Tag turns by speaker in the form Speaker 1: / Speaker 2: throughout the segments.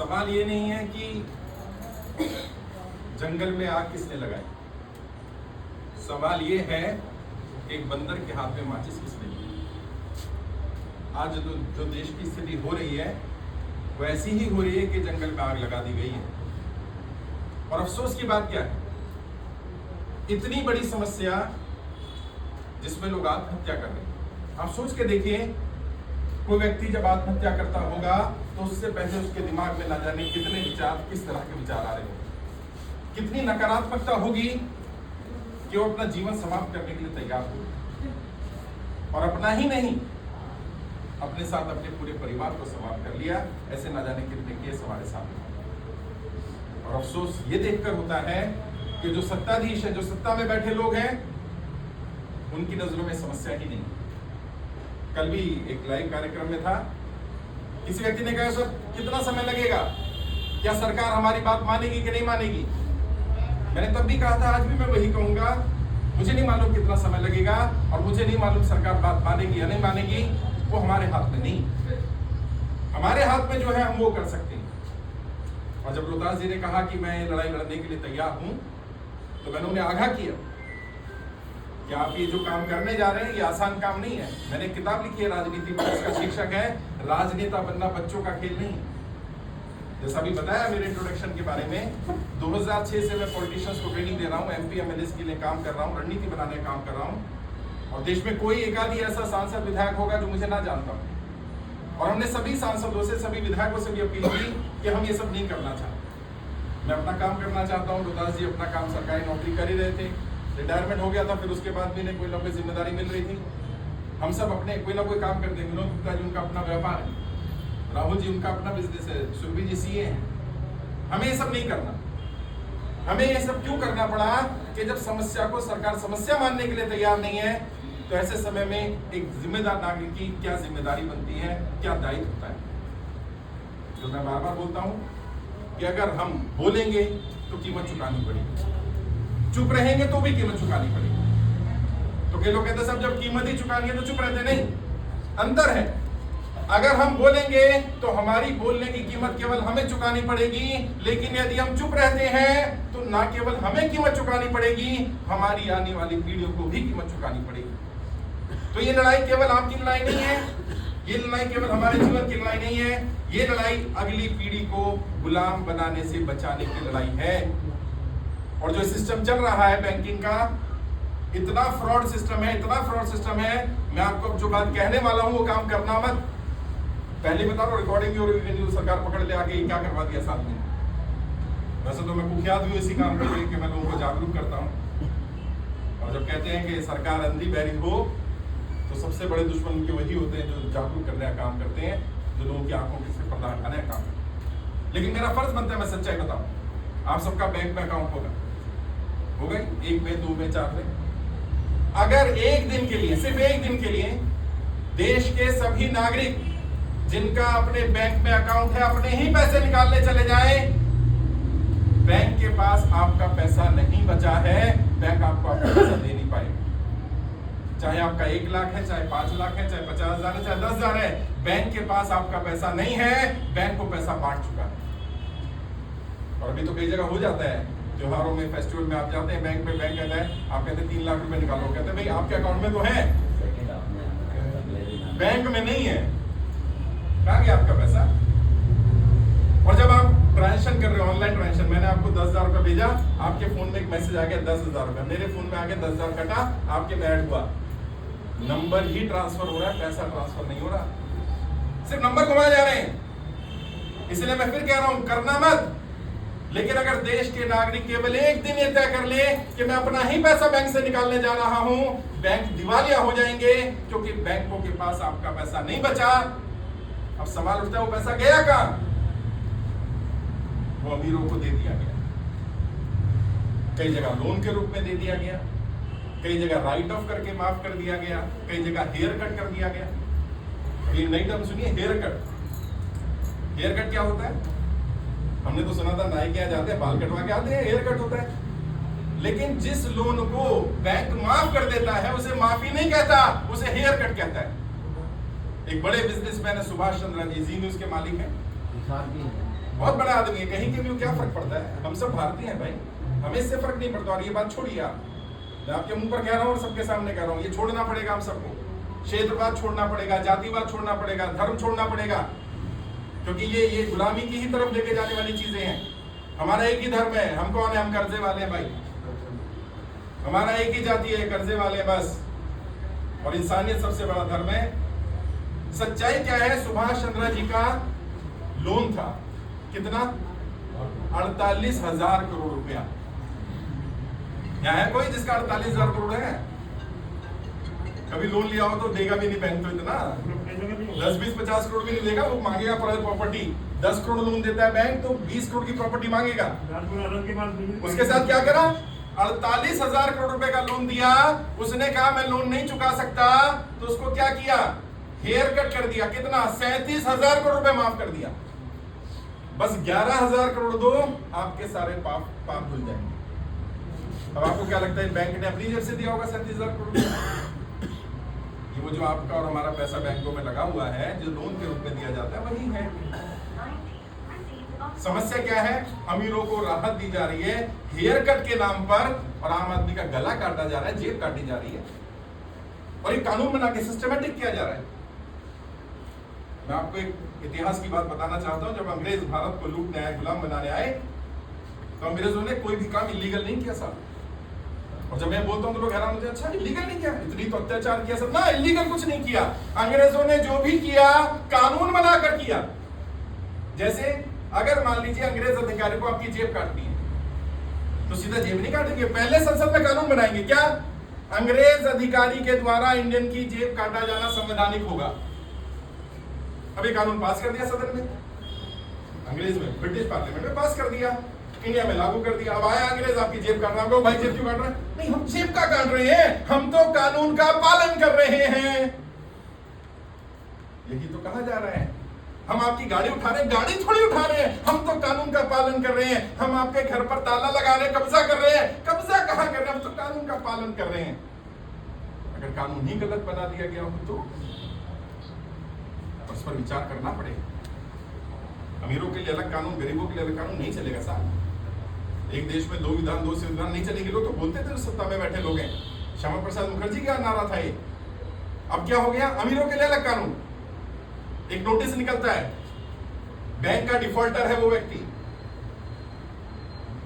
Speaker 1: सवाल ये नहीं है कि जंगल में आग किसने लगाई, सवाल ये है कि एक बंदर के हाथ में माचिस किसने दी। आज जो देश की स्थिति हो रही है वो ऐसी ही हो रही है कि जंगल में आग लगा दी गई है। और अफसोस की बात क्या है, इतनी बड़ी समस्या जिसमें लोग आत्महत्या कर रहे हैं। आप सोच के देखिए, कोई व्यक्ति जब आत्महत्या करता होगा तो उससे पहले उसके दिमाग में ना जाने कितने विचार, किस तरह के विचार आ रहे होंगे, कितनी नकारात्मकता होगी कि वो अपना जीवन समाप्त करने के लिए तैयार हो। और अपना ही नहीं, अपने साथ अपने पूरे परिवार को समाप्त कर लिया। ऐसे ना जाने कितने केस हमारे सामने। और अफसोस ये देखकर होता है कि जो सत्ताधीश है, जो सत्ता में बैठे लोग हैं, उनकी नजरों में समस्या ही नहीं। कल भी एक लाइव कार्यक्रम में था, किसी व्यक्ति ने कहा सर कितना समय लगेगा, क्या सरकार हमारी बात मानेगी कि नहीं मानेगी। मैंने तब भी कहा था, आज भी मैं वही कहूंगा, मुझे नहीं मालूम कितना समय लगेगा और मुझे नहीं मालूम सरकार बात मानेगी या नहीं मानेगी, वो हमारे हाथ में नहीं। हमारे हाथ में जो है हम वो कर सकते हैं। और जब रोहतास जी ने कहा कि मैं लड़ाई लड़ने के लिए तैयार हूं, तो मैंने उन्हें आगाह किया कि आप ये जो काम करने जा रहे हैं ये आसान काम नहीं है। मैंने एक किताब लिखी है राजनीति पर, इसका शीर्षक है राजनेता बनना बच्चों का खेल नहीं। जैसा अभी बताया मेरे इंट्रोडक्शन के बारे में, 2006 से मैं पॉलिटिशियंस को ट्रेनिंग दे रहा हूँ, MP MLA के लिए काम कर रहा हूँ, रणनीति बनाने का काम कर रहा हूँ। और देश में कोई एक आधी ऐसा सांसद विधायक होगा जो मुझे ना जानता हूँ। और हमने सभी सांसदों से, सभी विधायकों से भी अपील की कि हम ये सब नहीं करना चाहते। मैं अपना काम करना चाहता हूँ। रोहतास जी अपना काम सरकारी नौकरी कर ही रहे थे, रिटायरमेंट हो गया था, फिर उसके बाद भी इन्हें कोई ना कोई जिम्मेदारी मिल रही थी। हम सब अपने कोई ना कोई काम करते हैं। विनोद गुप्ता जी उनका अपना व्यापार है, राहुल जी उनका अपना बिजनेस है, सुरभि जी CA हैं। हमें ये सब नहीं करना। हमें ये सब क्यों करना पड़ा कि जब समस्या को सरकार समस्या मानने के लिए तैयार नहीं है, तो ऐसे समय में एक जिम्मेदार नागरिक की क्या जिम्मेदारी बनती है, क्या दायित्व होता है। जो मैं बार बार बोलता हूं कि अगर हम बोलेंगे तो कीमत चुकानी पड़ेगी, चुप रहेंगे तो भी कीमत चुकानी पड़ेगी। तो कई लोग कहते हैं सब जब कीमत ही चुकानी है तो चुप रहते नहीं। अंतर है, अगर हम बोलेंगे तो हमारी बोलने की कीमत केवल हमें चुकानी पड़ेगी, लेकिन यदि हम चुप रहते हैं तो ना केवल हमें कीमत चुकानी पड़ेगी, हमारी आने वाली पीढ़ियों को भी कीमत चुकानी पड़ेगी। तो ये लड़ाई केवल आपकी लड़ाई नहीं है, ये लड़ाई केवल हमारे जीवन की लड़ाई नहीं है, ये लड़ाई अगली पीढ़ी को गुलाम बनाने से बचाने की लड़ाई है। और जो सिस्टम चल रहा है बैंकिंग का, इतना फ्रॉड सिस्टम है, इतना फ्रॉड सिस्टम है। मैं आपको जो बात कहने वाला हूं वो काम करना मत। पहले बता रहा हूं, रिकॉर्डिंग और सरकार पकड़ ले आके क्या करवा दिया साथ में। वैसे तो मैं कुख्यात भी इसी काम के लिए कि मैं लोगों को जागरूक करता हूं। और जब कहते हैं कि सरकार अंधी बहरी हो, तो सबसे बड़े दुश्मन उनके वही होते हैं जो जागरूक करने का काम करते हैं, जो लोगों की आंखों के से पर्दा हटाने का काम करते हैं। लेकिन मेरा फर्ज बनता है मैं सच्चाई बताऊं। आप सबका बैंक में अकाउंट होगा, 1 में 2 में 4 में। अगर एक दिन के लिए, सिर्फ एक दिन के लिए, देश के सभी नागरिक जिनका अपने बैंक में अकाउंट है अपने ही पैसे निकालने चले जाए, बैंक के पास आपका पैसा नहीं बचा है, बैंक आपको आपका पैसा दे नहीं पाएगा। चाहे आपका 1 लाख है, चाहे 5 लाख है, चाहे 50,000 है, चाहे 10,000 है, बैंक के पास आपका पैसा नहीं है, बैंक को पैसा बांट चुका है। और अभी तो कई जगह हो जाता है, त्योहारों में, फेस्टिवल में आप जाते हैं बैंक में, बैंक कहता है, आप कहते हैं 3 लाख रुपए निकालो, कहते हैं भाई आपके अकाउंट में तो है, बैंक में नहीं है, कहाँ गया आपका पैसा। और जब आप ट्रांजेक्शन कर रहे हो, ऑनलाइन ट्रांजेक्शन, मैंने आपको 10,000 रुपए भेजा, आपके फोन में एक मैसेज आ गया 10,000 रुपए, मेरे फोन में आ गया 10,000 कटा, आपके में ऐड हुआ, नंबर ही ट्रांसफर हो रहा है, पैसा ट्रांसफर नहीं हो रहा, सिर्फ नंबर घुमाए जा रहे हैं। इसलिए मैं फिर कह रहा हूं, करना मत। लेकिन अगर देश के नागरिक केवल एक दिन ये तय कर ले कि मैं अपना ही पैसा बैंक से निकालने जा रहा हूं, बैंक दिवालिया हो जाएंगे, क्योंकि बैंकों के पास आपका पैसा नहीं बचा। अब सवाल उठता है वो पैसा गया कहां? वो अमीरों को दे दिया गया, कई जगह लोन के रूप में दे दिया गया, कई जगह राइट ऑफ करके माफ कर दिया गया, कई जगह हेयर कट कर दिया गया। ये नई टर्म सुनिए, हेयर कट। हेयर कट क्या होता है? हमने तो सुना था नाई के यहाँ जाते हैं, बाल कटवा के आते हैं, हेयर कट होता है। लेकिन जिस लोन को बैंक माफ कर देता है उसे माफी नहीं कहता, उसे हेयर कट कहता है। एक बड़े बिजनेसमैन है सुभाष चंद्र जी, जी न्यूज के मालिक हैं, बहुत बड़ा आदमी है, कहीं के भी क्या फर्क पड़ता है, हम सब भारतीय हैं भाई, हमें इससे फर्क नहीं पड़ता। और ये बात छोड़िए आप, मैं आपके मुंह पर कह रहा हूँ और सबके सामने कह रहा हूँ, ये छोड़ना पड़ेगा हम सबको। क्षेत्रवाद छोड़ना पड़ेगा, जातिवाद छोड़ना पड़ेगा, धर्म छोड़ना पड़ेगा, क्योंकि ये गुलामी की ही तरफ लेके जाने वाली चीजें हैं। हमारा एक ही धर्म है, हम कौन है, हम कर्जे वाले हैं भाई, हमारा एक ही जाति है, कर्जे वाले हैं बस। और इंसानियत सबसे बड़ा धर्म है। सच्चाई क्या है, सुभाष चंद्र जी का लोन था कितना, 48,000 करोड़ रुपया। यहाँ है कोई जिसका 48,000 करोड़ है? कभी लोन लिया हो तो देगा भी नहीं बैंक, तो इतना 10, 20, 50 करोड़ भी नहीं देगा, वो मांगेगा प्रॉपर्टी। 10 करोड़ लोन देता है बैंक तो 20 करोड़ की प्रॉपर्टी मांगेगा। उसके साथ क्या करा, 48,000 करोड़ रुपए का लोन दिया। उसने कहा मैं लोन नहीं चुका सकता, तो उसको क्या किया, हेयर कट कर दिया। कितना, 37,000 करोड़ रुपए माफ कर दिया। बस 11,000 करोड़ दो, आपके सारे पाप धुल जाएंगे। अब आपको क्या लगता है, बैंक ने अपनी जेब से दिया होगा 37,000 करोड़? ये वो जो आपका और हमारा पैसा बैंकों में लगा हुआ है, जो लोन के रूप में दिया जाता है, वही है। समस्या क्या है, अमीरों को राहत दी जा रही है हेयर कट के नाम पर, और आम आदमी का गला काटा जा रहा है, जेब काटी जा रही है, और ये कानून बना के सिस्टमेटिक किया जा रहा है। मैं आपको एक इतिहास की बात बताना चाहता हूं। जब अंग्रेज भारत को लूटने आए, गुलाम बनाने आए, तो अंग्रेजों ने कोई भी काम इलीगल नहीं किया साहब। और जब मैं बोलता हूं तो लोग हैरान होते हैं, अच्छा इलीगल नहीं किया, इतनी तो अत्याचार किया सब ना, इलीगल कुछ नहीं किया। अंग्रेजों ने जो भी किया कानून बनाकर किया। जैसे अगर मान लीजिए अंग्रेज अधिकारी को आपकी जेब काटनी है, तो सीधा जेब नहीं काटेंगे, पहले संसद में कानून बनाएंगे। क्या, अंग्रेज अधिकारी के द्वारा इंडियन की जेब काटा जाना संवैधानिक होगा। अभी कानून पास कर दिया सदन में, अंग्रेज में, ब्रिटिश पार्लियामेंट में पास कर दिया, इंडिया में लागू कर दिया। अब आया अंग्रेज आपकी जेब काट रहा है, भाई जेब क्यों काट रहे हैं? नहीं, हम जेब का काट रहे हैं, हम तो कानून का पालन कर रहे हैं। यही तो कहा जा रहा है। हम आपकी गाड़ी उठा रहे हैं, गाड़ी थोड़ी उठा रहे हैं, हम तो कानून का पालन कर रहे हैं। हम आपके घर पर ताला लगा रहे हैं, कब्जा कर रहे हैं, कब्जा कहां कर रहे हैं, हम तो कानून का पालन कर रहे हैं। अगर कानून ही गलत बना दिया गया हो तो उस पर विचार करना पड़ेगा। अमीरों के लिए अलग कानून, गरीबों के लिए अलग कानून नहीं चलेगा साहब। एक देश में दो विधान, दो संविधान नहीं चलेंगे। लोग तो बोलते थे सत्ता में बैठे लोग हैं, श्यामा प्रसाद मुखर्जी का नारा था ये। अब क्या हो गया, अमीरों के लिए अलग कानून। एक नोटिस निकलता है, बैंक का डिफॉल्टर है वो व्यक्ति,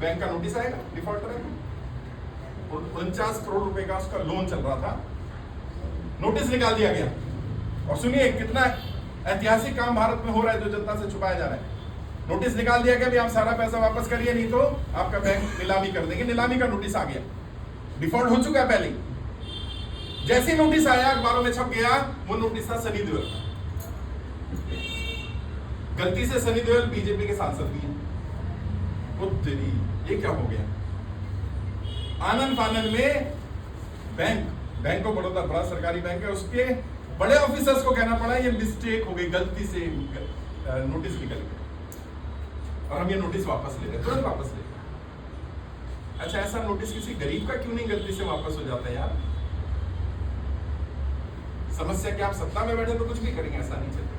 Speaker 1: बैंक का नोटिस आएगा, डिफॉल्टर है, 49 करोड़ रुपए का उसका लोन चल रहा था, नोटिस निकाल दिया गया। और सुनिए कितना ऐतिहासिक काम भारत में हो रहा है जो जनता से छुपाया जा रहा है। नोटिस निकाल दिया गया, भी आप सारा पैसा वापस करिए, नहीं तो आपका बैंक नीलामी कर देंगे। नीलामी का नोटिस आ गया, डिफॉल्ट हो चुका है पहले ही। जैसे नोटिस आया, अखबारों में छप गया, वो नोटिस था सनी देओल। गलती से सनी देओल बीजेपी के सांसद भी हैं। वो तेरी, ये क्या हो गया? आनंद फानंद में बैंक ऑफ बड़ौदा बड़ा सरकारी बैंक है, उसके बड़े ऑफिसर्स को कहना पड़ा ये मिस्टेक हो गई, गलती से नोटिस निकल गया और हम ये नोटिस वापस ले रहे, तुरंत वापस ले रहे। अच्छा, ऐसा नोटिस किसी गरीब का क्यों नहीं गलती से वापस हो जाता है यार? समस्या क्या, आप सत्ता में बैठे तो कुछ भी करेंगे, ऐसा नहीं चलता।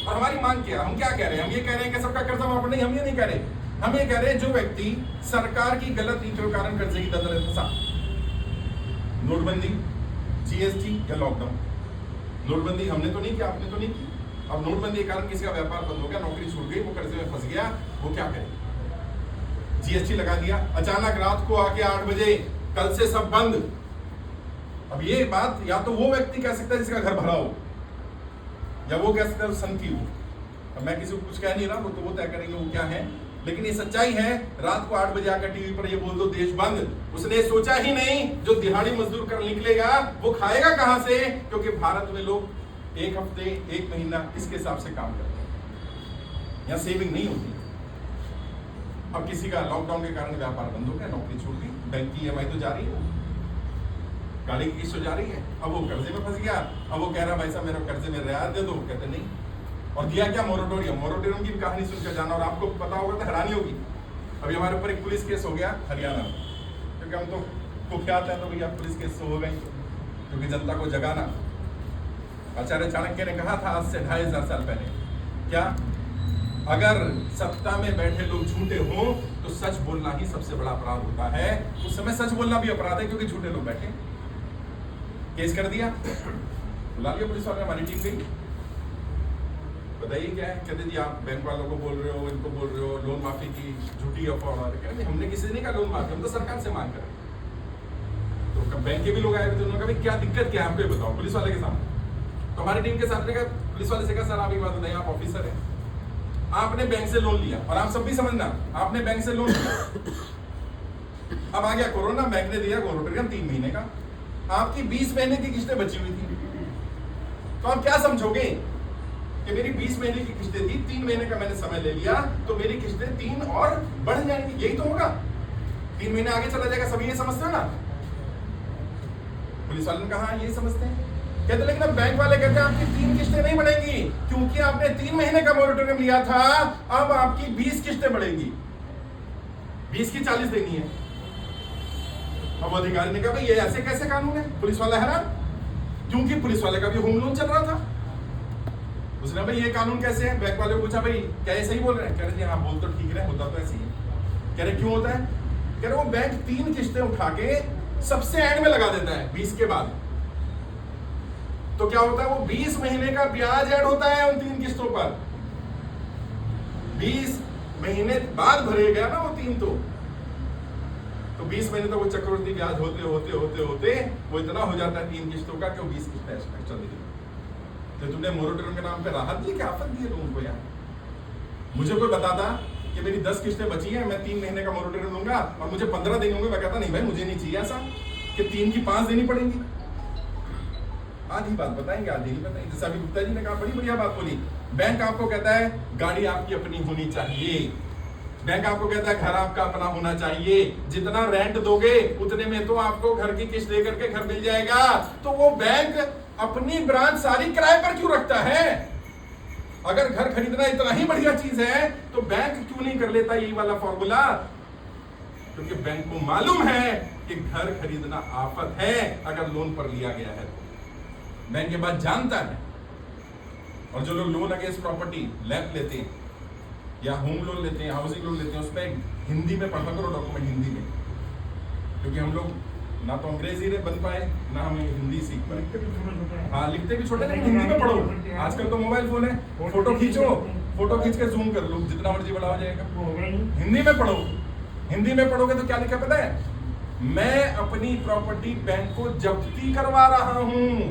Speaker 1: और हमारी मांग क्या, हम क्या कह रहे हैं? हम ये कह रहे हैं कि सबका कर्जा माफ नहीं, हम ये नहीं कह रहे। हम ये कह रहे हैं जो व्यक्ति सरकार की गलत नीतियों के कारण कर्जे की दलदल में फंसा, नोटबंदी, जीएसटी या लॉकडाउन। नोटबंदी हमने तो नहीं किया, आपने तो नहीं की। अब नोटबंदी के कारण किसी का व्यापार बंद हो गया, नौकरी छूट गई, वो कर्जे में फंस गया, वो क्या करे? जीएसटी लगा दिया, अचानक रात को आके 8 बजे कल से सब बंद। अब ये बात या तो वो व्यक्ति कह सकता है जिसका घर भरा हो, या वो कह सकता है संकी हो। अब मैं किसी को कुछ कह नहीं रहा, वो तो वो तय करेंगे वो क्या है। लेकिन ये सच्चाई है, रात को 8 बजे आकर टीवी पर ये बोल दो देश बंद। उसने सोचा ही नहीं जो दिहाड़ी मजदूर कर निकलेगा वो खाएगा कहां से, क्योंकि भारत में लोग एक हफ्ते, एक महीना इसके हिसाब से काम करते हैं, यहाँ सेविंग नहीं होती। अब किसी का लॉकडाउन के कारण व्यापार बंद हो गया, नौकरी छूट गई, बैंक की ईएमआई तो जा रही है, गाड़ी की किस्त तो जा रही है, अब वो कर्जे में फंस गया। अब वो कह रहा भाई साहब मेरे कर्जे में रियायत दे दो, कहते नहीं। और दिया क्या, मोरेटोरियम की भी कहानी सुनकर जाना, और आपको पता होगा तो हैरानी होगी। अभी हमारे ऊपर एक पुलिस केस हो गया हरियाणा में, क्योंकि हम तो कुख्यात हैं, तो भैया पुलिस केस हो गई, क्योंकि जनता को जगाना। आचार्य चाणक्य ने कहा था आज से 2500 साल पहले, क्या अगर सत्ता में बैठे लोग झूठे हों तो सच बोलना ही सबसे बड़ा अपराध होता है। उस समय सच बोलना भी अपराध है क्योंकि झूठे लोग बैठे। केस कर दिया, बुला लिया पुलिस वाले, हमारी टीम गई, बताइए क्या है। कहते जी आप बैंक वालों को बोल रहे हो, इनको बोल रहे हो, लोन माफी की झूठी अफवाह। कहते हमने किसी ने नहीं कहा लोन माफी, हम तो सरकार से मांग कर। तो बैंक के भी लोग आए थे, उन्होंने कहा क्या दिक्कत क्या है आपको बताओ पुलिस वाले के सामने। तो हमारी टीम के सामने कहा, पुलिस वाले से कहा सर आप एक बात बताइए, आप ऑफिसर हैं, आपने बैंक से लोन लिया, और आप सब भी समझना आपने बैंक से लोन लिया। अब आ गया कोरोना, बैंक ने दिया मोरेटोरियम 3 महीने का, आपकी 20 महीने की किस्तें बची हुई थी। तो आप क्या समझोगे कि मेरी 20 महीने की किस्तें थी, 3 महीने का मैंने समय ले लिया तो मेरी किस्तें 3 और बढ़ जाएंगी, यही तो होगा। 3 महीने आगे चला जाएगा, सभी ये समझते हैं ना। पुलिस वाले ने कहा ये समझते हैं। कहते लेकिन अब बैंक वाले कहते हैं आपकी 3 किस्तें नहीं बढ़ेंगी क्योंकि आपने 3 महीने का मोरेटोरियम लिया था, अब आपकी 20 किस्तें बढ़ेंगी, 20 की 40 देनी है। अब अधिकारी ने कहा भाई ये ऐसे कैसे कानून है। पुलिस वाला हैरान, क्योंकि पुलिस वाले का भी होम लोन चल रहा था। उसने भाई ये कानून कैसे है। बैंक वाले को पूछा भाई क्या ये सही बोल रहे हैं। कह रहे जी हाँ बोल तो ठीक है, होता तो ऐसे ही है। कह रहे क्यों होता है। कह रहे वो बैंक 3 किस्तें उठा के सबसे एंड में लगा देता है 20 के बाद। तो क्या होता है वो 20 महीने का ब्याज ऐड होता है उन 3 किस्तों पर। 20 महीने बाद भरेगा ना वो 3 तो 20 महीने तक वो चक्रवृद्धि ब्याज होते होते होते होते वो इतना हो जाता है 3 किस्तों का कि वो 20 किस्तें एक्स्ट्रा दे देगा। तो तुमने मोरेटोरियम के नाम पे राहत दी, क्या आफत दी है लोगों को यार। मुझे कोई बताता कि मेरी 10 किस्तें बची हैं, मैं 3 महीने का मोरेटोरियम लूंगा और मुझे 15 देने होंगे, मैं कहता नहीं भाई मुझे नहीं चाहिए ऐसा कि 3 की 5 देनी पड़ेगी। आधी बात बताएंगे, आधी नहीं बताएंगे। जैसा अभी गुप्ता जी ने कहा, बड़ी बढ़िया बात बोली। बैंक आपको कहता है गाड़ी आपकी अपनी होनी चाहिए, बैंक आपको कहता है घर आपका अपना होना चाहिए, जितना रेंट दोगे उतने में तो आपको घर की किस्त दे करके घर मिल जाएगा। तो वो बैंक अपनी ब्रांच सारी किराए पर क्यों रखता है। अगर घर खरीदना इतना ही बढ़िया चीज है तो बैंक क्यों नहीं कर लेता यही वाला फॉर्मूला। क्योंकि बैंक को मालूम है कि घर खरीदना आफत है अगर लोन पर लिया गया है। बैंक के बाद जानता है। और जो लोग लोन अगेंस्ट प्रॉपर्टी लैब लेते हैं या होम लोन लेते हैं, हाउसिंग लोन लेते हैं, उसमें हिंदी में पढ़ा करो डॉक्यूमेंट हिंदी में, क्योंकि हम लोग ना तो अंग्रेजी ने बन पाए ना हमें हिंदी सीख पाए। हाँ लिखते भी छोटे, लेकिन हिंदी में पढ़ो। आजकल तो मोबाइल फोन है, फोटो खींचो, फोटो खींच के जूम कर लो, जितना मर्जी बड़ा हो जाएगा। हिंदी में पढ़ो। हिंदी में पढ़ोगे तो क्या लिखा पता है, मैं अपनी प्रॉपर्टी बैंक को जब्ती करवा रहा हूं।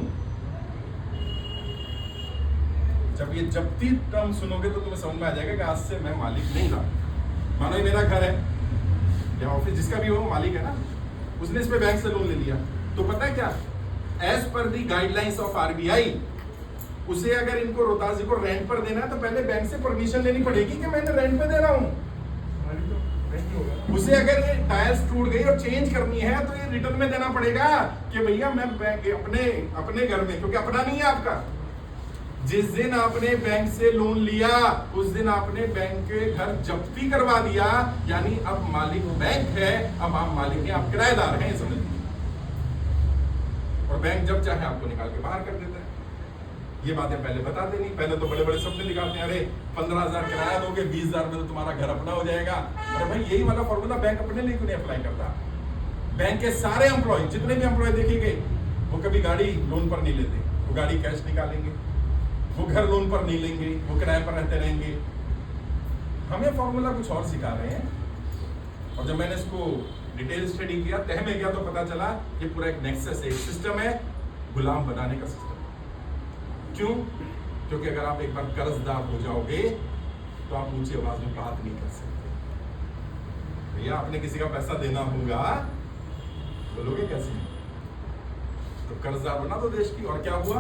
Speaker 1: जब ये जब्ती टर्म सुनोगे तो तुम्हें समझ में आ जाएगा कि आज से मैं मालिक नहीं रहा। मानो ये मेरा घर है या ऑफिस, जिसका भी हो मालिक है ना, उसने इस पे बैंक से लोन ले लिया। तो पता है क्या, as per the guidelines of RBI, उसे अगर इनको रोहतास जी को रेंट पर देना है तो पहले बैंक से परमिशन लेनी पड़ेगी कि मैंने रेंट पे दे रहा हूं। उसे अगर ये टायर्स टूट गई और चेंज करनी है तो ये रिटर्न में देना पड़ेगा कि भैया मैं अपने घर में, क्योंकि अपना नहीं है आपका। जिस दिन आपने बैंक से लोन लिया उस दिन आपने बैंक के घर जब्ती करवा दिया, यानी अब मालिक बैंक है, अब आप मालिक हैं, आप किराएदार हैं, समझ लीजिए। और बैंक जब चाहे आपको निकाल के बाहर कर देता है। ये बातें पहले बता देनी। पहले तो बड़े बड़े सपने दिखाते हैं, अरे 15,000 किराया दोगे, 20,000 में तो तुम्हारा घर अपना हो जाएगा। अरे भाई यही वाला फॉर्मूला बैंक अपने लिए क्यों नहीं अप्लाई करता। बैंक के सारे एम्प्लॉय, जितने भी एम्प्लॉय देखेंगे, वो कभी गाड़ी लोन पर नहीं लेते, वो गाड़ी कैश निकालेंगे, वो घर लोन पर नहीं लेंगे, वो किराए पर रहते रहेंगे। हमें फॉर्मूला कुछ और सिखा रहे हैं। और जब मैंने इसको डिटेल स्टडी किया, तह में गया, तो पता चला ये पूरा एक नेक्सस है, एक सिस्टम है, गुलाम बनाने का सिस्टम। क्यों? क्योंकि अगर आप एक बार कर्जदार हो जाओगे तो आप ऊंची आवाज में बात नहीं कर सकते। भैया आपने किसी का पैसा देना होगा, बोलोगे कैसे? तो कर्जदार बना दो देश की। और क्या हुआ,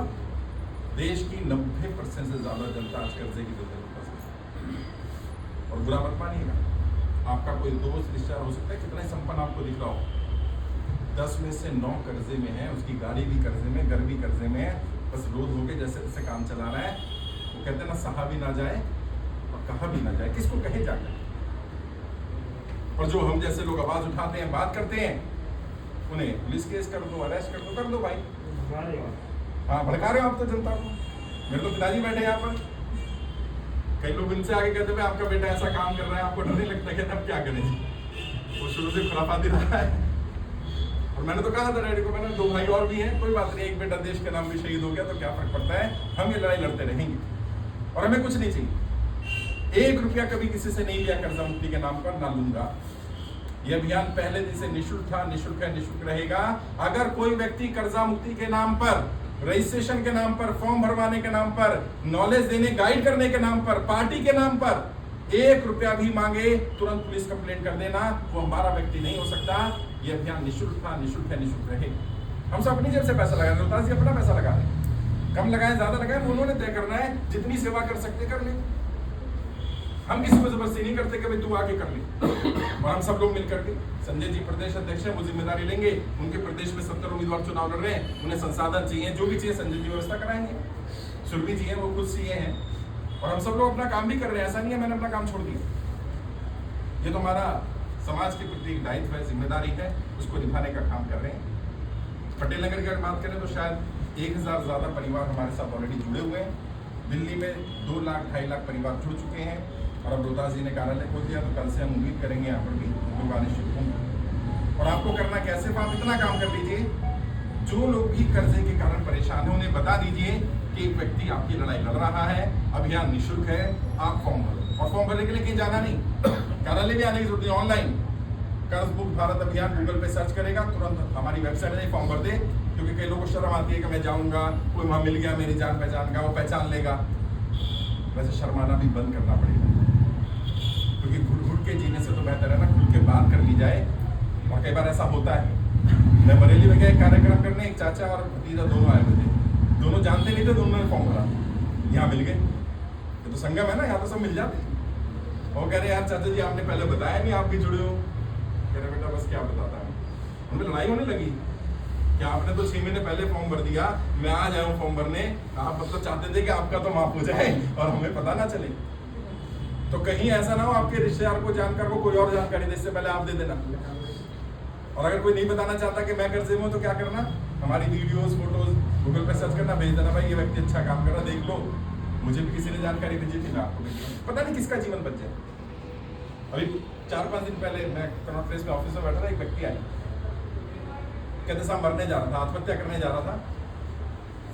Speaker 1: देश की 90% से ज्यादा जनता आज कर्जे की और बुरा मत मानिएगा, आपका कोई दोस्त रिश्तेदार हो सकता है कितना ही संपन्न आपको दिख रहा हो, 10 में से 9 कर्जे में है, उसकी गाड़ी भी कर्जे में, घर भी कर्जे में है, बस रोज होके जैसे तैसे काम चला रहा है। वो कहते हैं ना, सहा भी ना जाए और कहा भी ना जाए, किसको कहे जाकर। और जो हम जैसे लोग आवाज उठाते हैं, बात करते हैं, उन्हें पुलिस केस कर दो, अरेस्ट कर दो भाई। हाँ भड़का रहे हो आप तो जनता को। मेरे तो पिताजी बैठे यहाँ पर, कई लोग इनसे आगे कहते हैं आपका बेटा ऐसा काम कर रहा है, आपको डर नहीं लगता? कहते अब क्या करें जी, वो शुरू से खुराफाती रहा है। और मैंने तो कहा था डैडी को, मैंने 2 भाई और भी हैं, कोई बात नहीं, एक बेटा देश के नाम भी शहीद हो गया तो क्या फर्क पड़ता है, हम ये लड़ाई लड़ते रहेंगे और हमें कुछ नहीं चाहिए। 1 रुपया कभी किसी से नहीं लिया कर्जा मुक्ति के नाम पर, ना लूंगा। यह अभियान पहले दिन से निःशुल्क था, निःशुल्क है, निःशुल्क रहेगा। अगर कोई व्यक्ति कर्जा मुक्ति के नाम पर, रजिस्ट्रेशन के नाम पर, फॉर्म भरवाने के नाम पर, नॉलेज देने, गाइड करने के नाम पर, पार्टी के नाम पर 1 रुपया भी मांगे, तुरंत पुलिस कंप्लेंट कर देना, वो हमारा व्यक्ति नहीं हो सकता। यह अभियान निःशुल्क था, निःशुल्क है, निःशुल्क रहेगा। हम सब अपनी जेब से पैसा लगा रहे, रोहतास जी अपना पैसा लगा रहे, कम लगाए ज्यादा लगाए उन्होंने तय करना है, जितनी सेवा कर सकते कर ले। हम किसी को जबरदस्ती नहीं करते कि भाई तू आके कर ले। और हम सब लोग मिलकर के, संजय जी प्रदेश अध्यक्ष हैं, वो जिम्मेदारी लेंगे। उनके प्रदेश में 70 उम्मीदवार चुनाव लड़ रहे हैं, उन्हें संसाधन चाहिए, जो भी चाहिए संजय जी व्यवस्था कराएंगे। सुरभि जी हैं, वो खुद सीए हैं, और हम सब लोग अपना काम भी कर रहे हैं। ऐसा नहीं है मैंने अपना काम छोड़ दिया। ये तो हमारा समाज के प्रति एक दायित्व है, जिम्मेदारी है, उसको निभाने का काम कर रहे हैं। पटेल नगर की अगर बात करें तो शायद 1000 ज्यादा परिवार हमारे साथ ऑलरेडी जुड़े हुए हैं। दिल्ली में 2 लाख 2.5 लाख परिवार जुड़ चुके हैं, और अब रोहतास जी ने कार्यालय खोल दिया, तो कल से हम उम्मीद करेंगे यहाँ पर भी दुकानें शुरू होंगी। और आपको करना कैसे, आप इतना काम कर लीजिए, जो लोग भी कर्जे के कारण परेशान हैं उन्हें बता दीजिए कि एक व्यक्ति आपकी लड़ाई लड़ रहा है, अभियान निःशुल्क है, आप फॉर्म भरो। और फॉर्म भरने के लिए कहीं जाना नहीं, कार्यालय भी आने की जरूरत नहीं, ऑनलाइन कर्ज मुक्त भारत अभियान गूगल पे सर्च करेगा, तुरंत हमारी वेबसाइट में फॉर्म भर दे। क्योंकि कई लोगों को शर्म आती है कि मैं जाऊंगा, कोई वहां मिल गया मेरी जान पहचान का, वो पहचान लेगा। वैसे शर्माना भी बंद करना पड़ेगा, क्योंकि घुट के जीने से तो बेहतर है ना खुल के बात कर ली जाए। और कई बार ऐसा होता है, मैं बरेली में गया एक कार्यक्रम करने, एक चाचा और भतीजा दोनों आए हुए थे, दोनों जानते नहीं थे, दोनों ने फॉर्म भरा, यहाँ मिल गए। ये तो संगम है ना, यहाँ तो सब मिल जाते। वो कह रहे यार चाचा जी आपने पहले बताया नहीं, आप भी जुड़े हो। कह रहे बेटा बस क्या बताता है, उनमें लड़ाई होने लगी कि आपने तो 6 महीने पहले फॉर्म भर दिया, मैं आज आया हूँ फॉर्म भरने, आप मतलब चाहते थे कि आपका तो माफ हो जाए और हमें पता ना चले। तो कहीं ऐसा ना हो आपके रिश्तेदार को, जानकार को कोई और जानकारी दे, इससे पहले आप दे देना। और अगर कोई नहीं बताना चाहता कि मैं कर्जे में हूं, तो क्या करना, हमारी वीडियोस फोटोज गूगल पे सर्च करना, भेज देना, भाई ये व्यक्ति अच्छा काम कर रहा, देख लो, मुझे भी किसी ने जानकारी भेजी थी, मैं आपको भेज दूंगा। पता नहीं किसका जीवन बच जाए। अभी 4-5 दिन पहले मैं कनॉट प्लेस में ऑफिस में बैठा था, एक व्यक्ति आया, कहते साहब मरने जा रहा था, आत्महत्या करने जा रहा था,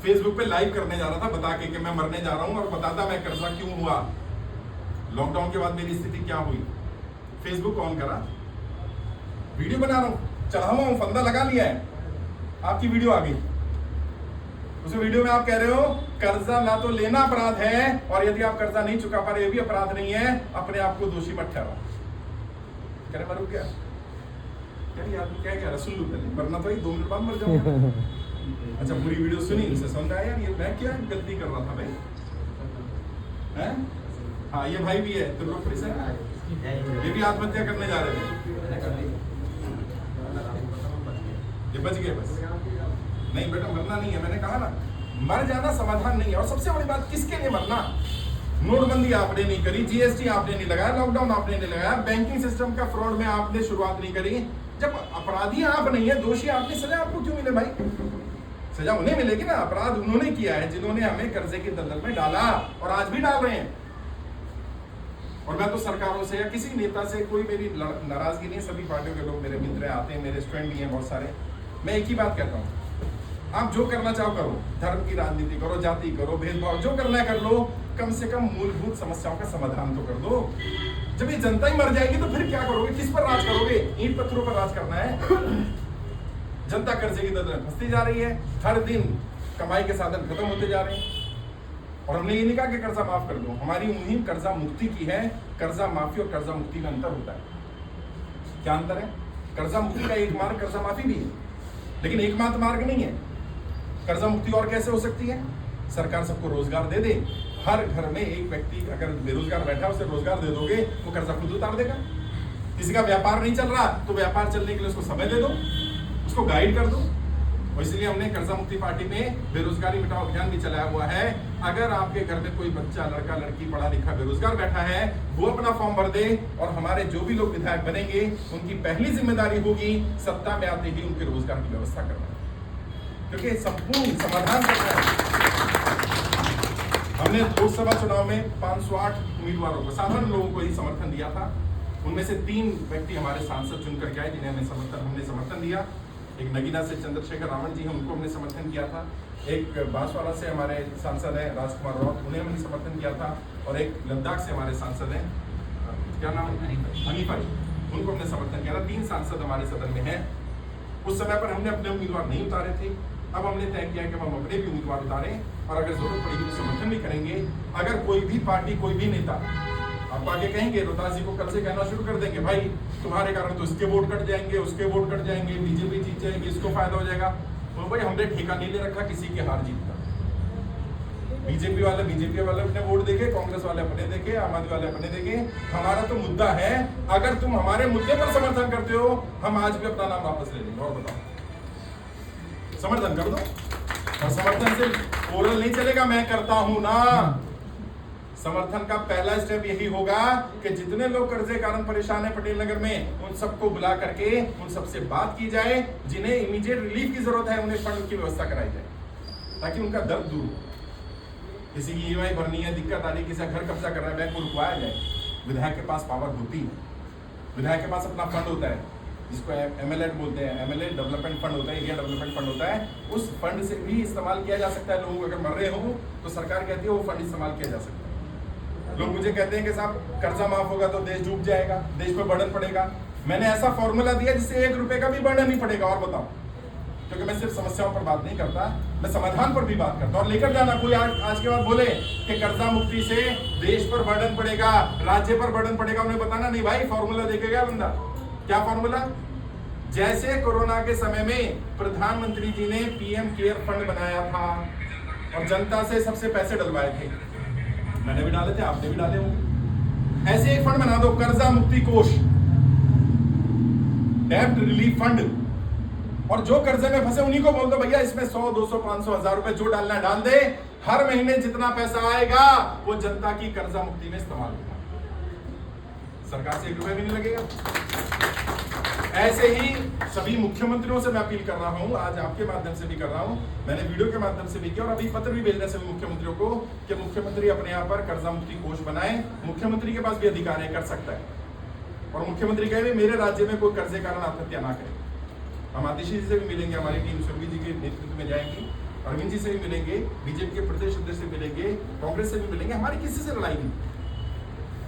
Speaker 1: फेसबुक पे लाइव करने जा रहा था, बता के कि मैं मरने जा रहा हूँ, और बताता मैं कर्जा क्यों हुआ, लॉकडाउन के बाद मेरी स्थिति क्या हुई। फेसबुक ऑन करा, वीडियो बना रहा हूँ, चढ़ा हुआ हूँ, फंदा लगा लिया है, आपकी वीडियो आ गई। उस वीडियो में आप कह रहे हो कर्जा ना तो लेना अपराध है, और यदि आप कर्जा नहीं चुका पा रहे ये भी अपराध नहीं है, अपने आप को दोषी मत ठहराओ। कह रहे मरू क्या, यार आदमी क्या कह रहा, सुन लो पहले, वरना तो 2 मिनट बाद मर जाऊंगा। अच्छा पूरी वीडियो सुनी, उसे समझ आया यार ये मैं क्या गलती कर रहा था भाई, हैं? हाँ ये भाई भी है, त्रिलोकपुरी से, ये भी आत्महत्या करने जा रहे थे, ये बच गए बस। नहीं बेटा मरना नहीं है, मैंने कहा ना, मर जाना समाधान नहीं है। और सबसे बड़ी बात, किसके लिए मरना, नोटबंदी आपने नहीं करी, जीएसटी आपने नहीं लगाया, लॉकडाउन आपने नहीं लगाया, बैंकिंग सिस्टम का फ्रॉड में आपने शुरुआत नहीं करी। जब अपराधी आप नहीं है, दोषी आपने, सजा आपको क्यों मिले भाई, सजा उन्हें मिलेगी ना, अपराध उन्होंने किया है जिन्होंने हमें कर्जे की दलदल में डाला, और आज भी डाल रहे हैं। और मैं तो सरकारों से या किसी नेता से कोई मेरी नाराजगी नहीं है, सभी पार्टियों के लोग मेरे मित्र आते हैं, मेरे स्टूडेंट भी हैं बहुत सारे। मैं एक ही बात कहता हूँ, आप जो करना चाहो करो, धर्म की राजनीति करो, जाति करो, भेदभाव जो करना है कर लो, कम से कम मूलभूत समस्याओं का समाधान तो कर दो। जब ये जनता ही मर जाएगी तो फिर क्या करोगे, किस पर राज करोगे, ईंट पत्थरों पर राज करना है। जनता कर्जे की दलदल में फंसती जा रही है, हर दिन कमाई के साधन खत्म होते जा रहे हैं। और हमने ये नहीं कहा कि कर्जा माफ कर दो, हमारी मुहिम कर्जा मुक्ति की है। कर्जा माफी और कर्जा मुक्ति में अंतर होता है। क्या अंतर है, कर्जा मुक्ति का एक मार्ग कर्जा माफी भी है, लेकिन एकमात्र मार्ग नहीं है। कर्जा मुक्ति और कैसे हो सकती है, सरकार सबको रोजगार दे दे, हर घर में एक व्यक्ति अगर बेरोजगार बैठा उसे रोजगार दे दोगे, वो कर्जा खुद उतार देगा। किसी का व्यापार नहीं चल रहा तो व्यापार चलने के लिए उसको समय दे दो, उसको गाइड कर दो। और इसलिए हमने कर्जा मुक्ति पार्टी में बेरोजगारी मिटाओ अभियान भी चलाया हुआ है। अगर आपके घर में कोई बच्चा, लड़का लड़की पढ़ा लिखा बेरोजगार बैठा है, वो अपना फॉर्म भर दे, और हमारे जो भी लोग विधायक बनेंगे उनकी पहली जिम्मेदारी होगी सत्ता में आते ही उनके रोजगार की व्यवस्था करना, क्योंकि संपूर्ण समाधान करना है। हमने लोकसभा चुनाव में 508 उम्मीदवारों को, साधारण लोगों को ही समर्थन दिया था। उनमें से 3 व्यक्ति हमारे सांसद चुन करके आए जिन्हें हमने समर्थन दिया। एक नगीना से चंद्रशेखर रावण जी हैं, उनको हमने समर्थन किया था। एक बांसवाड़ा से हमारे सांसद हैं राजकुमार राउत, उन्हें हमने समर्थन किया था। और एक लद्दाख से हमारे सांसद हैं, क्या नाम, हनीफा जी, उनको हमने समर्थन किया था। 3 सांसद हमारे सदन में हैं। उस समय पर हमने अपने उम्मीदवार नहीं उतारे थे। अब हमने तय किया कि हम अपने भी उम्मीदवार उतारें और अगर जरूरत पड़ेगी तो समर्थन भी करेंगे। अगर कोई भी पार्टी, कोई भी नेता आप आगे कहेंगे, रोहतास जी को कल से कहना शुरू कर देंगे, भाई तुम्हारे कारण तो इसके वोट कट जाएंगे, उसके वोट कट जाएंगे, बीजेपी जीत जाएगी, इसको फायदा हो जाएगा, तो भाई हमने ठेका नहीं ले रखा किसी के हार जीत का। बीजेपी वाले अपने वोट देखे, कांग्रेस वाले अपने देखे, आम आदमी वाले अपने देखे। हमारा तो मुद्दा है, अगर तुम हमारे मुद्दे पर समर्थन करते हो, हम आज भी अपना नाम वापस ले लेंगे। और बताओ, समर्थन कर दो। और समर्थन से ओरल नहीं चलेगा, मैं करता हूं ना। समर्थन का पहला स्टेप यही होगा कि जितने लोग कर्जे के कारण परेशान है पटेल नगर में, उन सबको बुला करके उन सबसे बात की जाए। जिन्हें इमीडिएट रिलीफ की जरूरत है, उन्हें फंड की व्यवस्था कराई जाए ताकि उनका दर्द दूर हो। किसी की ईएमआई भरनी है, दिक्कत आ रही है, किसी का घर कब्जा कर रहा है, बैंक को रुकवाया जाए। विधायक के पास पावर होती है, विधायक के पास अपना फंड होता है, जिसको एमएलए बोलते हैं, एमएलए डेवलपमेंट फंड होता है, एरिया डेवलपमेंट फंड होता है। उस फंड से भी इस्तेमाल किया जा सकता है। लोग अगर मर रहे हो तो सरकार कहती है वो फंड इस्तेमाल किया जा सकता है। लोग मुझे कहते हैं कि साहब कर्जा माफ होगा तो देश डूब जाएगा, देश पर बर्डन पड़ेगा। मैंने ऐसा फॉर्मूला दिया जिससे 1 रुपए का भी बर्डन नहीं पड़ेगा। और बताओ, क्योंकि मैं सिर्फ समस्याओं पर बात नहीं करता, मैं समाधान पर भी बात करता हूं। और लेकर जाना, कोई आज के बाद बोले कि कर्जा मुक्ति से देश पर बर्डन पड़ेगा, राज्य पर बर्डन पड़ेगा, उन्हें बताना नहीं भाई, फॉर्मूला देके गया बंदा। क्या फॉर्मूला? जैसे कोरोना के समय में प्रधानमंत्री जी ने पीएम केयर फंड बनाया था और जनता से सबसे पैसे डलवाए थे, मैंने भी डाले थे, आपने भी डाले होंगे। ऐसे एक फंड बना दो, कर्जा मुक्ति कोष, डेब्ट रिलीफ फंड। और जो कर्जे में फंसे उन्हीं को बोल दो भैया इसमें 100, 200, 500, 1000 रुपए जो डालना डाल दे। हर महीने जितना पैसा आएगा वो जनता की कर्जा मुक्ति में इस्तेमाल होगा, सरकार से 1 रुपए भी नहीं लगेगा। ऐसे ही सभी मुख्यमंत्रियों से मैं अपील कर रहा हूं, आज आपके माध्यम से भी कर रहा हूं, मैंने वीडियो के माध्यम से भी किया और अभी पत्र भी भेजना सभी मुख्यमंत्रियों को कि मुख्यमंत्री अपने यहाँ पर कर्जा मुक्ति कोष बनाए। मुख्यमंत्री के पास भी अधिकार है, कर सकता है। और मुख्यमंत्री कहे मेरे राज्य में कोई कर्जे कारण आत्महत्या ना करे। हम आतिशी जी से भी मिलेंगे, हमारी टीम सुरभि जी के नेतृत्व में जाएंगी, अरविंद जी से भी मिलेंगे, बीजेपी के प्रदेश अध्यक्ष से मिलेंगे, कांग्रेस से भी मिलेंगे। हमारी किसी से लड़ाई नहीं।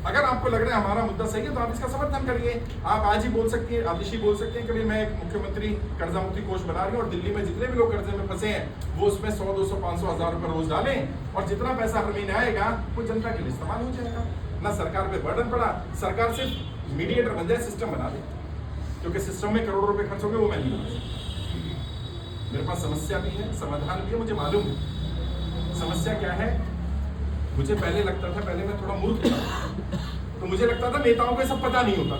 Speaker 1: अगर आपको लग रहा है हमारा मुद्दा सही है तो आप इसका समर्थन करिए। आप आज ही बोल सकती है, आतिशी बोल सकते हैं कि मैं एक मुख्यमंत्री कर्जा मुक्ति कोष बना रही हूँ और दिल्ली में जितने भी लोग कर्जे में फंसे हैं वो उसमें 100, 200, 500, 1000 रुपए रोज डालें और जितना पैसा हर महीने आएगा वो जनता के लिए इस्तेमाल हो जाएगा। ना सरकार पे बर्डन पड़ा, सरकार सिर्फ मीडिएटर बन जाए, सिस्टम बना दे, क्योंकि सिस्टम में करोड़ों रुपए खर्च होंगे वो मैं नहीं बना सकता। मेरे पास समस्या भी है, समाधान भी है, मुझे मालूम है समस्या क्या है। मुझे पहले लगता था, पहले मैं थोड़ा मूर्ख था, तो मुझे लगता था नेताओं को सब पता नहीं होता।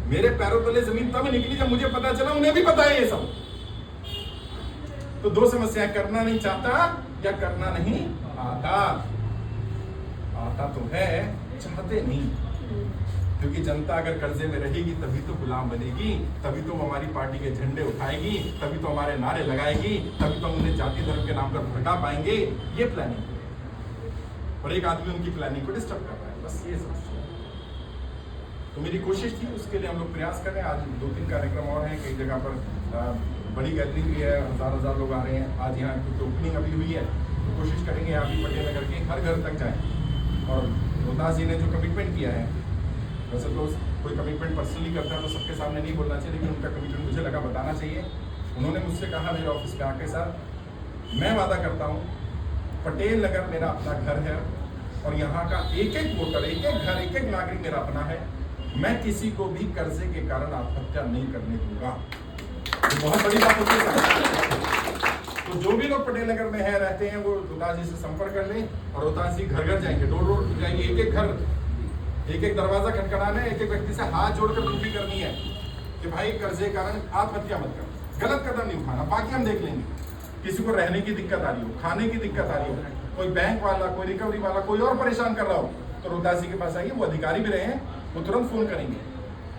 Speaker 1: मेरे पैरों तले जमीन तब निकली जब मुझे पता चला उन्हें भी पता है ये सब। तो 2 समस्याएं, करना नहीं चाहता या करना नहीं आता। आता तो है, चाहते नहीं, क्योंकि जनता अगर कर्जे में रहेगी तभी तो गुलाम बनेगी, तभी तो वो हमारी पार्टी के झंडे उठाएगी, तभी तो हमारे नारे लगाएगी, तभी तो हम उन्हें जाति धर्म के नाम पर भड़का पाएंगे। ये प्लानिंग, और एक आदमी उनकी प्लानिंग को डिस्टर्ब कर रहा है, बस ये समस्या। तो मेरी कोशिश थी, उसके लिए हम लोग प्रयास कर रहे हैं। आज 2-3 कार्यक्रम और हैं, कई जगह पर बड़ी गैदरिंग भी है, हजार लोग आ रहे हैं। आज यहाँ की ओपनिंग अभी हुई है, तो कोशिश करेंगे यहाँ भी पटेल नगर के हर घर तक जाएं। और रोहतास जी ने जो कमिटमेंट किया है, वैसे तो कोई कमिटमेंट पर्सनली करता है तो सबके सामने नहीं बोलना चाहिए, लेकिन उनका कमिटमेंट मुझे लगा बताना चाहिए। उन्होंने मुझसे कहा मेरे ऑफिस में आके, सर मैं वादा करता हूँ पटेल नगर मेरा अपना घर है और यहाँ का एक एक वोटर, एक एक घर, एक एक नागरिक मेरा अपना है। मैं किसी को भी कर्जे के कारण आत्महत्या नहीं करने दूंगा। तो बहुत बड़ी बात होती है। तो जो भी लोग पटेल नगर में है, रहते हैं, वो रोहतास जी से संपर्क कर लें और रोहतास जी घर घर जाएंगे, डोर डोर जाएंगे, एक एक घर, एक एक दरवाजा खटखटाना है, एक एक व्यक्ति से हाथ जोड़कर विनती करनी है कि भाई कर्जे के कारण आत्महत्या मत कर, गलत कदम नहीं उठाना। बाकी हम देख लेंगे। किसी को रहने की दिक्कत आ रही हो, खाने की दिक्कत आ रही हो, कोई बैंक वाला, कोई रिकवरी वाला, कोई और परेशान कर रहा हो, तो रोहतास जी के पास आइए। वो अधिकारी भी रहे हैं, वो तुरंत फोन करेंगे,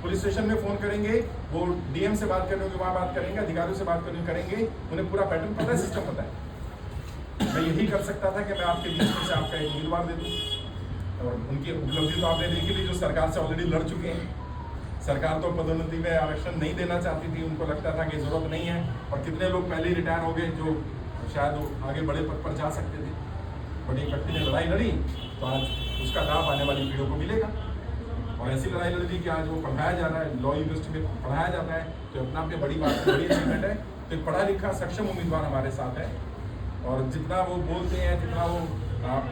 Speaker 1: पुलिस स्टेशन में फोन करेंगे, वो डीएम से बात करने होगी वहाँ बात करेंगे, अधिकारियों से बात करनी करेंगे। उन्हें पूरा पैटर्न पता है, सिस्टम पता है। मैं यही कर सकता था कि मैं आपके बीच में से आपका एक उम्मीदवार दे दूँ, और उनकी उपलब्धि तो आपने देखी ली, जो सरकार से ऑलरेडी लड़ चुके हैं। सरकार तो पदोन्नति में आरक्षण नहीं देना चाहती थी, उनको लगता था कि जरूरत नहीं है, और कितने लोग पहले ही रिटायर हो गए जो शायद वो आगे बड़े पद पर जा सकते थे। बट एक व्यक्ति ने लड़ाई लड़ी तो आज उसका लाभ आने वाली पीढ़ियों को मिलेगा। और ऐसी लड़ाई लड़ी कि आज वो पढ़ाया जा रहा है, लॉ यूनिवर्सिटी में पढ़ाया जाता है, तो अपना आप में बड़ी बात है, बड़ी अचीवमेंट है। तो एक पढ़ा लिखा सक्षम उम्मीदवार हमारे साथ है, और जितना वो बोलते हैं, जितना वो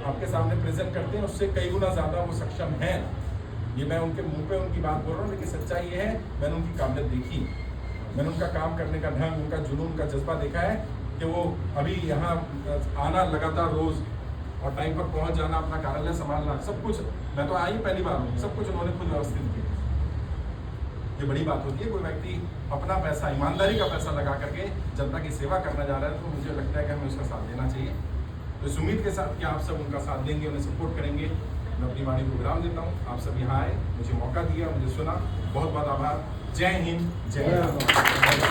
Speaker 1: आपके सामने प्रेजेंट करते हैं, उससे कई गुना ज़्यादा वो सक्षम है। ये मैं उनके मुंह पे उनकी बात बोल रहा हूँ, लेकिन सच्चाई ये है, मैंने उनकी काबिलियत देखी, मैंने उनका काम करने का ढंग, उनका जुनून, उनका जज्बा देखा है कि वो अभी यहाँ आना लगातार रोज और टाइम पर पहुँच जाना, अपना कार्यालय संभालना, सब कुछ, मैं तो आई पहली बार हूँ, सब कुछ उन्होंने खुद व्यवस्थित किया। ये बड़ी बात होती है, कोई व्यक्ति अपना पैसा, ईमानदारी का पैसा लगा करके जनता की सेवा करना जा रहा है, तो मुझे लगता है कि हमें उसका साथ देना चाहिए। तो इस उम्मीद के साथ कि आप सब उनका साथ देंगे, उन्हें सपोर्ट करेंगे, मैं अपनी वाणी को विराम देता हूँ। आप सब यहाँ आए, मुझे मौका दिया, मुझे सुना, बहुत बहुत आभार। जय हिंद, जय भारत।